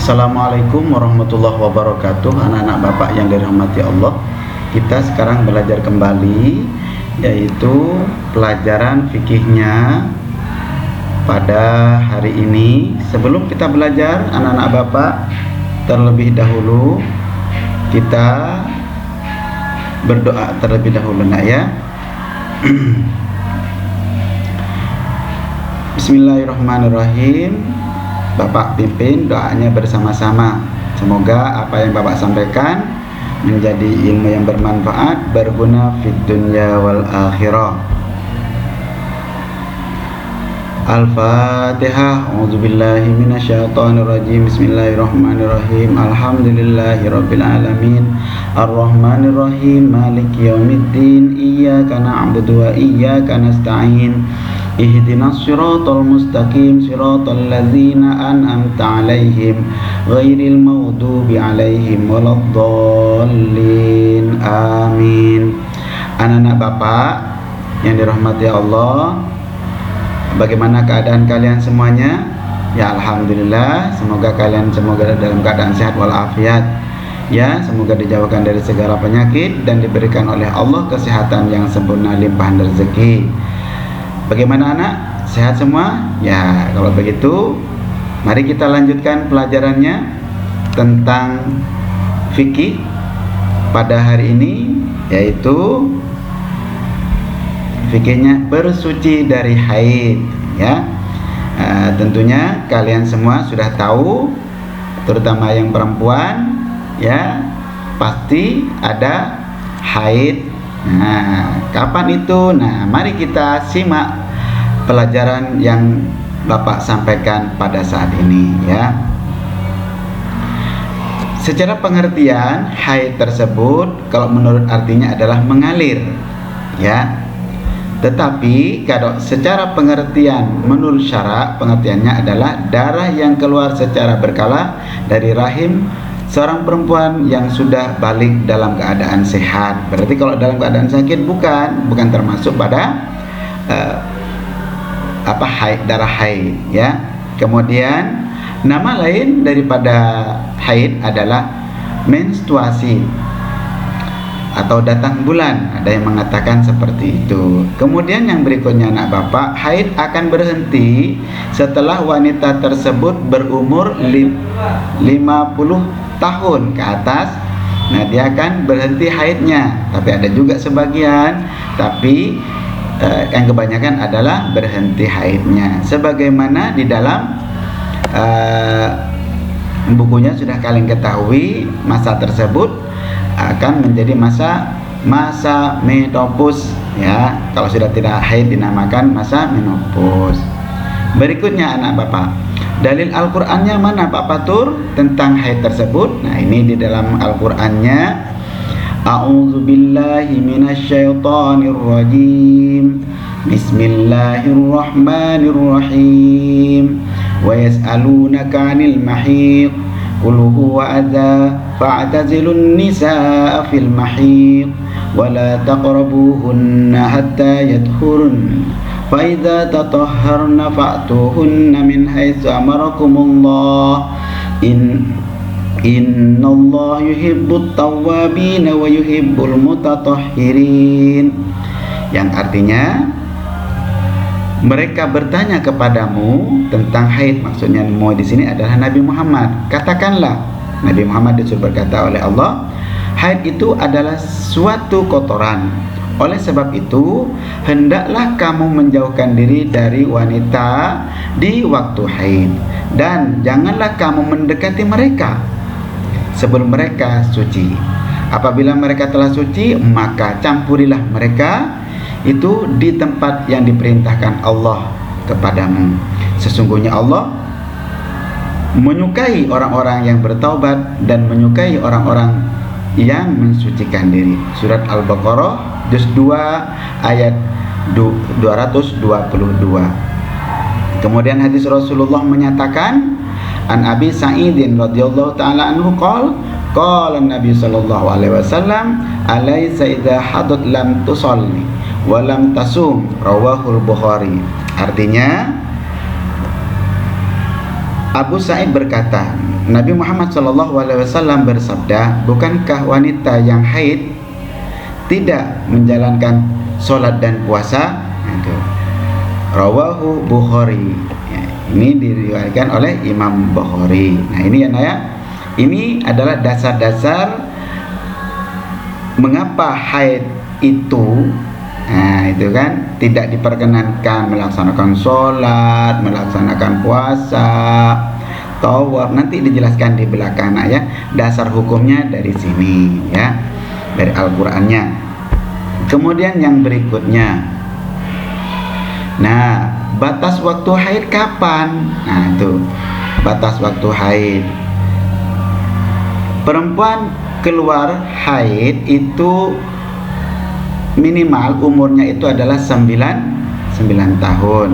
Assalamualaikum warahmatullahi wabarakatuh. Anak-anak Bapak yang dirahmati Allah, kita sekarang belajar kembali, yaitu pelajaran fikihnya pada hari ini. Sebelum kita belajar, anak-anak Bapak, terlebih dahulu kita berdoa terlebih dahulu, nak ya. Bismillahirrahmanirrahim. Bapak pimpin doanya bersama-sama. Semoga apa yang Bapak sampaikan menjadi ilmu yang bermanfaat, berguna fid dunya wal akhirah. Al-Fatihah. A'udzubillahi minasyaitonirrajim. Bismillahirrahmanirrahim. Alhamdulillahirabbil alamin. Arrahmanirrahim. Maliki yaumiddin. Iyyaka na'budu wa iyyaka nasta'in. Ihdinas siratal mustaqim, siratal ladzina an'amta 'alaihim ghairil maghdubi 'alaihim waladdallin. Amin. Anak-anak Bapak yang dirahmati Allah, bagaimana keadaan kalian semuanya? Ya, alhamdulillah. Semoga kalian dalam keadaan sehat walafiat. Ya, semoga dijauhkan dari segala penyakit dan diberikan oleh Allah kesehatan yang sempurna, limpahan rezeki. Bagaimana anak? Sehat semua? Ya, kalau begitu mari kita lanjutkan pelajarannya tentang fikih pada hari ini, yaitu fikihnya bersuci dari haid, ya. Tentunya kalian semua sudah tahu, terutama yang perempuan, ya, pasti ada haid. Nah, kapan itu? Nah, mari kita simak pelajaran yang Bapak sampaikan pada saat ini, ya. Secara pengertian, haid tersebut kalau menurut artinya adalah mengalir, ya. Tetapi kalau secara pengertian menurut syara, pengertiannya adalah darah yang keluar secara berkala dari rahim seorang perempuan yang sudah balik dalam keadaan sehat. Berarti kalau dalam keadaan sakit bukan termasuk pada haid, darah haid, ya. Kemudian nama lain daripada haid adalah menstruasi atau datang bulan, ada yang mengatakan seperti itu. Kemudian yang berikutnya anak Bapak, haid akan berhenti setelah wanita tersebut berumur 50 tahun ke atas. Nah, dia akan berhenti haidnya. Tapi ada juga sebagian, tapi yang kebanyakan adalah berhenti haidnya. Sebagaimana di dalam bukunya sudah kalian ketahui, masa tersebut akan menjadi masa menopause, ya. Kalau sudah tidak haid dinamakan masa menopause. Berikutnya anak Bapak, dalil Al-Qur'annya mana Pak Patur tentang haid tersebut? Nah, ini di dalam Al-Qur'annya. A'udzubillahi minasyaitonirrajim. Bismillahirrahmanirrahim. Wa yas'alunaka 'anil mahid. Qul huwa adza fa'tazilun nisaa fil mahid wa la taqrabuhunna hatta yadhurun fa idza tatahharna fa'tuhunna min haitsu amarakumullah innallaha yuhibbut tawwabin wa yuhibbul mutatahhirin. Yang artinya, mereka bertanya kepadamu tentang haid. Maksudnya mau di sini adalah Nabi Muhammad. Katakanlah, Nabi Muhammad disuruh berkata oleh Allah, haid itu adalah suatu kotoran. Oleh sebab itu, hendaklah kamu menjauhkan diri dari wanita di waktu haid, dan janganlah kamu mendekati mereka sebelum mereka suci. Apabila mereka telah suci, maka campurilah mereka itu di tempat yang diperintahkan Allah kepadamu. Sesungguhnya Allah menyukai orang-orang yang bertaubat dan menyukai orang-orang yang mensucikan diri. Surat Al-Baqarah juz 2 ayat 222. Kemudian hadis Rasulullah menyatakan, an Abi Sa'idin radhiyallahu taala anhu qala Nabi sallallahu alaihi wasallam, alaysa idza hadat lam tusalli wa lam tasum, rawahul Bukhari. Artinya, Abu Sa'id berkata, Nabi Muhammad SAW bersabda, bukankah wanita yang haid tidak menjalankan sholat dan puasa? Itu rawahu Bukhari. Ya, ini diriwayatkan oleh Imam Bukhari. Nah ini ya, ini adalah dasar-dasar mengapa haid itu, nah itu kan tidak diperkenankan melaksanakan sholat, melaksanakan puasa, tawaf. Nanti dijelaskan di belakang ya, dasar hukumnya dari sini ya, dari Al-Qur'annya. Kemudian yang berikutnya, nah batas waktu haid kapan? Nah itu batas waktu haid. Perempuan keluar haid itu minimal umurnya itu adalah 9 tahun.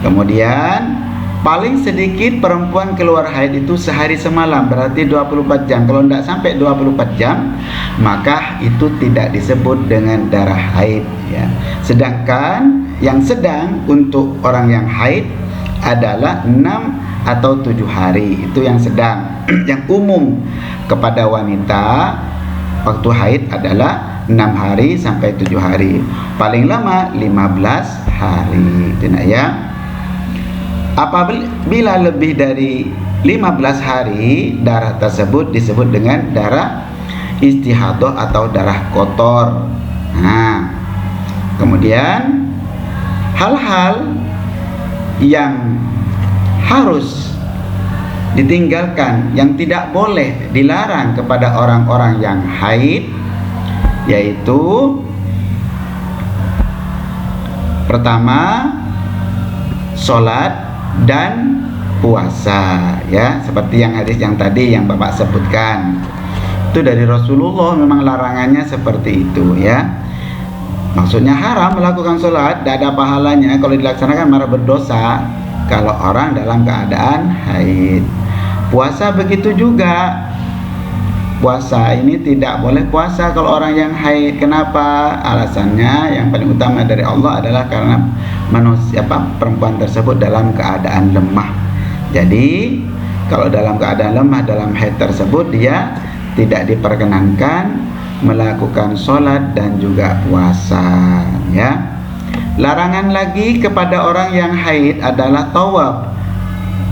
Kemudian paling sedikit perempuan keluar haid itu sehari semalam, berarti 24 jam. Kalau tidak sampai 24 jam, maka itu tidak disebut dengan darah haid ya. Sedangkan yang sedang untuk orang yang haid adalah 6 atau 7 hari, itu yang sedang. Yang umum kepada wanita waktu haid adalah 6 hari sampai 7 hari, paling lama 15 hari. Itu ya. Apabila lebih dari 15 hari, darah tersebut disebut dengan darah istihadah atau darah kotor. Nah, kemudian hal-hal yang harus ditinggalkan, yang tidak boleh, dilarang kepada orang-orang yang haid, yaitu pertama sholat dan puasa ya, seperti yang hadis yang tadi yang Bapak sebutkan. Itu dari Rasulullah, memang larangannya seperti itu ya. Maksudnya haram melakukan sholat, tidak ada pahalanya kalau dilaksanakan, malah berdosa kalau orang dalam keadaan haid. Puasa begitu juga. Puasa ini tidak boleh puasa kalau orang yang haid. Kenapa? Alasannya yang paling utama dari Allah adalah karena manusia perempuan tersebut dalam keadaan lemah. Jadi kalau dalam keadaan lemah, dalam haid tersebut, dia tidak diperkenankan melakukan sholat dan juga puasa ya. Larangan lagi kepada orang yang haid adalah tawaf.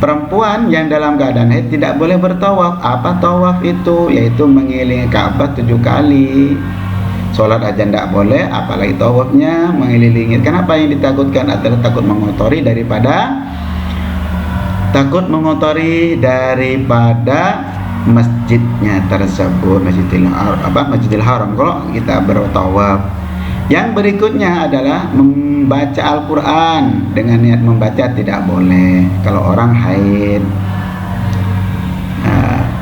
Perempuan yang dalam keadaan haid tidak boleh bertawaf. Apa tawaf itu? Yaitu mengelilingi Ka'bah 7 kali. Sholat aja tidak boleh, apalagi tawafnya mengelilingi. Kenapa? Yang ditakutkan adalah takut mengotori daripada masjidnya tersebut, Masjidil Haram kalau kita bertawaf. Yang berikutnya adalah membaca Al-Quran dengan niat membaca tidak boleh kalau orang haid.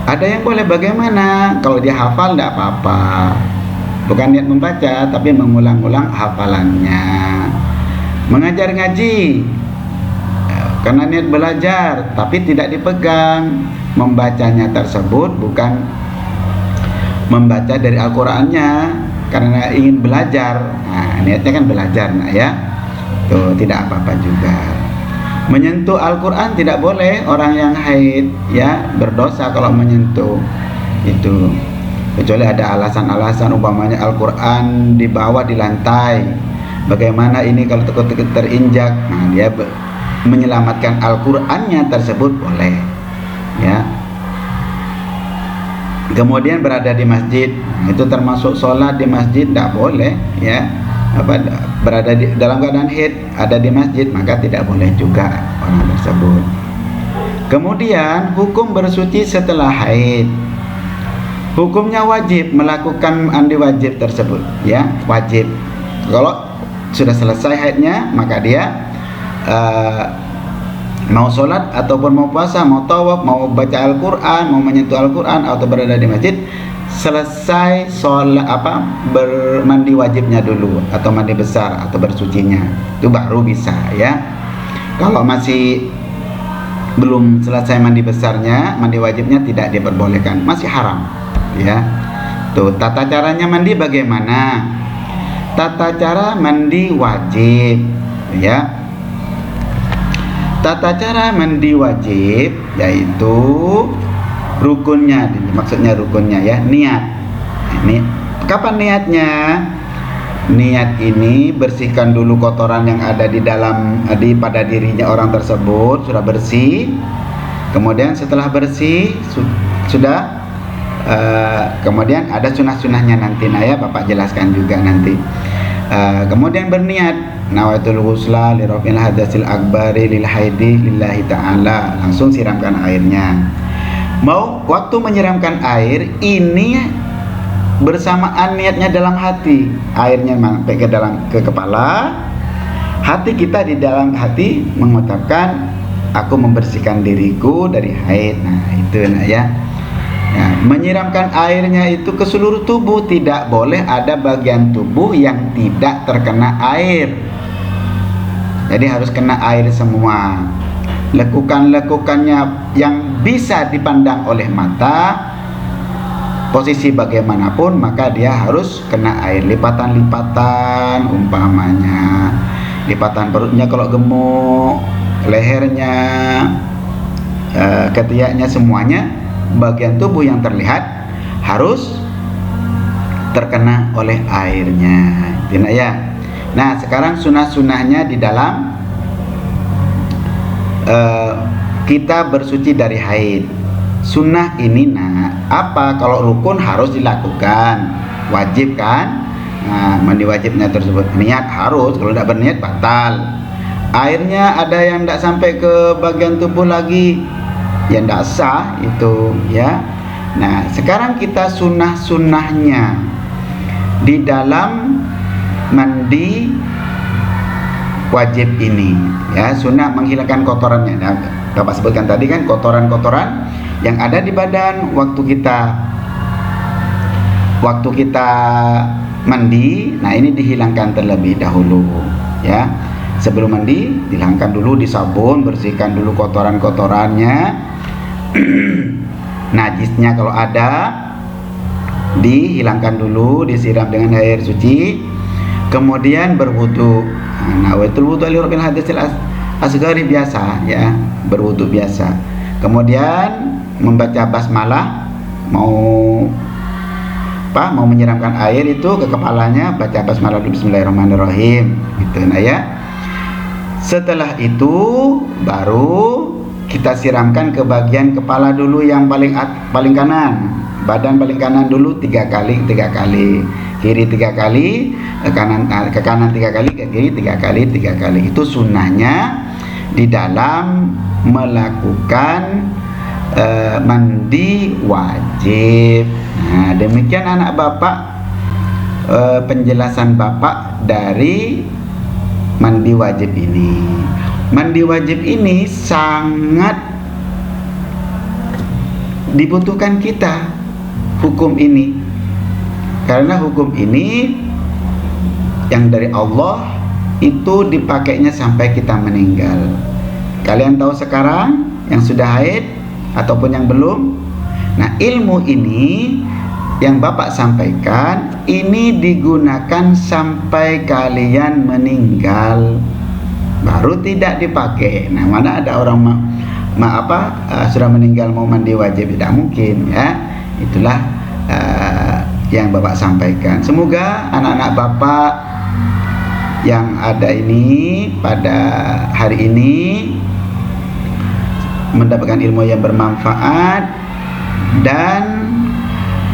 Ada yang boleh, bagaimana? Kalau dia hafal tidak apa-apa, bukan niat membaca tapi mengulang-ulang hafalannya. Mengajar ngaji karena niat belajar tapi tidak dipegang, membacanya tersebut bukan membaca dari Al-Qurannya karena ingin belajar. Nah, niatnya kan belajar, nah ya, tuh tidak apa-apa juga. Menyentuh Al-Quran tidak boleh, orang yang haid ya berdosa kalau menyentuh itu, kecuali ada alasan-alasan, umpamanya Al-Quran dibawa di lantai, bagaimana ini kalau takut-takut terinjak, nah dia menyelamatkan Al-Qurannya tersebut boleh ya. Kemudian berada di masjid, itu termasuk sholat di masjid tidak boleh ya. Berada dalam keadaan haid, ada di masjid, maka tidak boleh juga orang tersebut. Kemudian hukum bersuci setelah haid, hukumnya wajib melakukan mandi wajib tersebut ya, wajib. Kalau sudah selesai haidnya, maka dia mau sholat ataupun mau puasa, mau tawaf, mau baca Al-Quran, mau menyentuh Al-Quran atau berada di masjid, selesai sholat bermandi wajibnya dulu atau mandi besar atau bersucinya, itu baru bisa ya. Kalau masih belum selesai mandi besarnya, mandi wajibnya tidak diperbolehkan, masih haram ya. Tuh tata caranya mandi bagaimana? Tata cara mandi wajib ya. Tata cara mandi wajib yaitu rukunnya, maksudnya rukunnya ya, niat. Ini kapan niatnya? Niat ini bersihkan dulu kotoran yang ada di dalam pada dirinya orang tersebut, sudah bersih. Kemudian setelah bersih sudah kemudian ada sunah-sunahnya nanti, nah ya Bapak jelaskan juga nanti. Kemudian berniat nawaitul ghusla li rafil hadatsil akbari lil haidi lillahi ta'ala, langsung siramkan airnya. Mau waktu menyiramkan air ini bersamaan niatnya dalam hati, airnya sampai ke kepala, hati kita di dalam hati mengucapkan aku membersihkan diriku dari haid. Nah itu ya. Nah, menyiramkan airnya itu ke seluruh tubuh, tidak boleh ada bagian tubuh yang tidak terkena air. Jadi harus kena air semua. Lekukan-lekukannya yang bisa dipandang oleh mata, posisi bagaimanapun, maka dia harus kena air. Lipatan-lipatan umpamanya, lipatan perutnya kalau gemuk, lehernya, ketiaknya, semuanya bagian tubuh yang terlihat harus terkena oleh airnya. Tidak ya. Nah sekarang sunah-sunahnya di dalam kita bersuci dari haid. Sunnah ini apa? Kalau rukun harus dilakukan, wajib kan? Nah, mandi wajibnya tersebut, niat harus, kalau tidak berniat batal. Airnya ada yang tidak sampai ke bagian tubuh lagi, yang tidak sah itu ya. Nah sekarang kita sunnah-sunnahnya di dalam mandi wajib ini ya. Sunnah menghilangkan kotorannya. Nah, Bapak sebutkan tadi kan kotoran-kotoran yang ada di badan waktu kita mandi. Nah ini dihilangkan terlebih dahulu ya. Sebelum mandi dihilangkan dulu, disabun, bersihkan dulu kotoran-kotorannya. Najisnya kalau ada dihilangkan dulu, disiram dengan air suci, kemudian berwudu. Nah nawaitul wudu li rabbil hadatsil asghari, biasa ya, berwudu biasa. Kemudian membaca basmalah, mau menyiramkan air itu ke kepalanya, baca basmalah dulu, bismillahirrahmanirrahim gitu. Nah ya, setelah itu baru kita siramkan ke bagian kepala dulu yang paling kanan, badan paling kanan dulu 3 kali, kiri 3 kali, ke kanan 3 kali, ke kiri 3 kali. Itu sunnahnya di dalam melakukan mandi wajib. Nah demikian anak Bapak, penjelasan Bapak dari mandi wajib ini. Mandi wajib ini sangat dibutuhkan kita, hukum ini, karena hukum ini yang dari Allah itu dipakainya sampai kita meninggal. Kalian tahu sekarang yang sudah haid ataupun yang belum. Nah ilmu ini yang Bapak sampaikan ini digunakan sampai kalian meninggal, baru tidak dipakai. Nah mana ada orang sudah meninggal mau mandi wajib, tidak mungkin ya. Itulah yang Bapak sampaikan. Semoga anak-anak Bapak yang ada ini pada hari ini mendapatkan ilmu yang bermanfaat, dan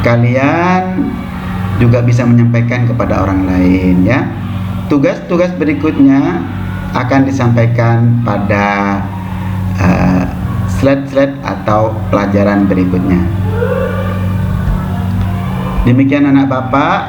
kalian juga bisa menyampaikan kepada orang lain ya. Tugas-tugas berikutnya akan disampaikan pada slide-slide atau pelajaran berikutnya. Demikian anak Bapak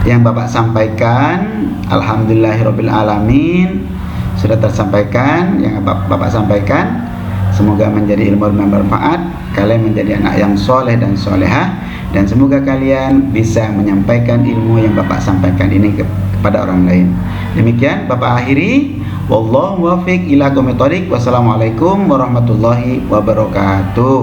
yang Bapak sampaikan. Alhamdulillahirabbil alamin, sudah tersampaikan yang Bapak sampaikan. Semoga menjadi ilmu yang bermanfaat, kalian menjadi anak yang soleh dan solehah, dan semoga kalian bisa menyampaikan ilmu yang Bapak sampaikan ini kepada orang lain. Demikian Bapak akhiri. Wallahu muwaffiq ila aqwamit thoriq. Wassalamualaikum warahmatullahi wabarakatuh.